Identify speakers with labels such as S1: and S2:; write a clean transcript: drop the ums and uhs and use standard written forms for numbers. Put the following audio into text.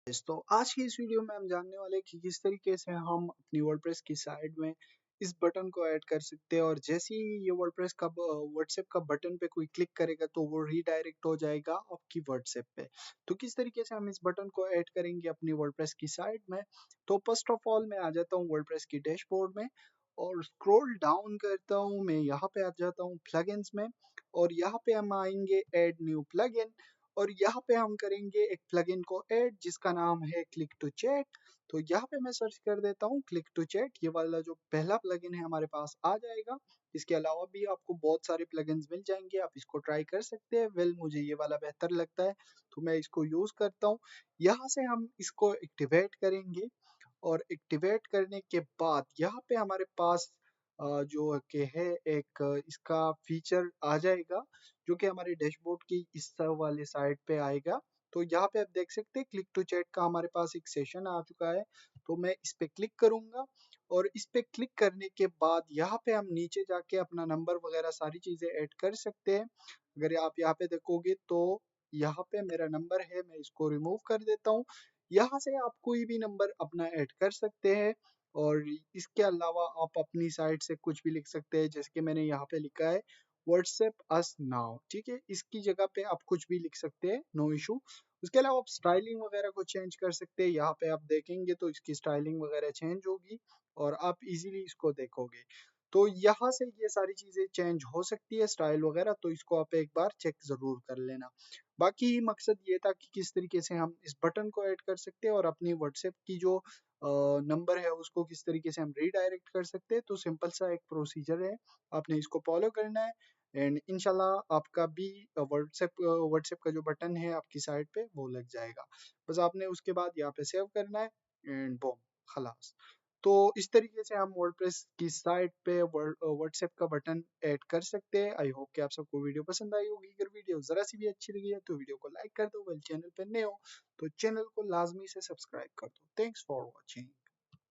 S1: तो आज की इस वीडियो में हम जानने वाले हैं कि किस तरीके से हम अपनी वर्डप्रेस की साइट में इस बटन को ऐड कर सकते हैं और जैसे ही ये वर्डप्रेस का व्हाट्सएप का बटन पे कोई क्लिक करेगा तो वो रीडायरेक्ट हो जाएगा आपकी व्हाट्सएप पे। तो किस तरीके से हम इस बटन को ऐड करेंगे अपनी वर्डप्रेस की साइट में। तो फर्स्ट ऑफ ऑल मैं आ जाता हूँ वर्डप्रेस की डैशबोर्ड में और स्क्रॉल डाउन करता हूँ, मैं यहाँ पे आ जाता हूँ प्लगइन्स में और यहाँ पे हम आएंगे ऐड न्यू प्लगइन और यहाँ पे हम करेंगे एक प्लगइन को ऐड जिसका नाम है क्लिक टू चैट। तो यहाँ पे मैं सर्च कर देता हूँ क्लिक टू चैट, ये वाला जो पहला प्लगइन है हमारे पास आ जाएगा। इसके अलावा भी आपको बहुत सारे प्लगइन्स मिल जाएंगे, आप इसको ट्राई कर सकते हैं। वेल मुझे ये वाला बेहतर लगता है तो मैं इसको यूज करता हूँ। यहाँ से हम इसको एक्टिवेट करेंगे और एक्टिवेट करने के बाद यहाँ पे हमारे पास जो कि है एक इसका फीचर आ जाएगा जो कि हमारे डैशबोर्ड की इस वाले साइड पे आएगा। तो यहाँ पे आप देख सकते हैं क्लिक टू चैट का हमारे पास एक सेशन आ चुका है। तो मैं इस पे क्लिक करूंगा और इस पे क्लिक करने के बाद यहाँ पे हम नीचे जाके अपना नंबर वगैरह सारी चीजें ऐड कर सकते हैं। अगर आप यहाँ पे देखोगे तो यहाँ पे मेरा नंबर है, मैं इसको रिमूव कर देता हूँ। यहाँ से आप कोई भी नंबर अपना ऐड कर सकते हैं और इसके अलावा आप अपनी साइड से कुछ भी लिख सकते हैं, जैसे कि मैंने यहाँ पे लिखा है व्हाट्सएप अस नाउ, ठीक है। इसकी जगह पे आप कुछ भी लिख सकते हैं, नो इशू। उसके अलावा आप स्टाइलिंग वगैरह को चेंज कर सकते हैं, यहाँ पे आप देखेंगे तो इसकी स्टाइलिंग वगैरह चेंज होगी और आप इजीली इसको देखोगे। तो यहाँ से ये सारी चीजें चेंज हो सकती है स्टाइल वगैरह, तो इसको आप एक बार चेक जरूर कर लेना। बाकी मकसद ये था कि किस तरीके से हम इस बटन को ऐड कर सकते हैं और अपनी व्हाट्सएप की जो नंबर है उसको किस तरीके से हम रीडायरेक्ट कर सकते हैं। तो सिंपल सा एक प्रोसीजर है, आपने इसको फॉलो करना है एंड इंशाल्लाह आपका भी व्हाट्सएप का जो बटन है आपकी साइट पे वो लग जाएगा। बस आपने उसके बाद यहाँ पे सेव करना है एंड बॉम, खलास। तो इस तरीके से हम वर्डप्रेस की साइट पे व्हाट्सएप का बटन ऐड कर सकते हैं। आई होप कि आप सबको वीडियो पसंद आई होगी। अगर वीडियो जरा सी भी अच्छी लगी है तो वीडियो को लाइक कर दो। वेल चैनल पे नए हो तो चैनल को लाजमी से सब्सक्राइब कर दो। Thanks for watching.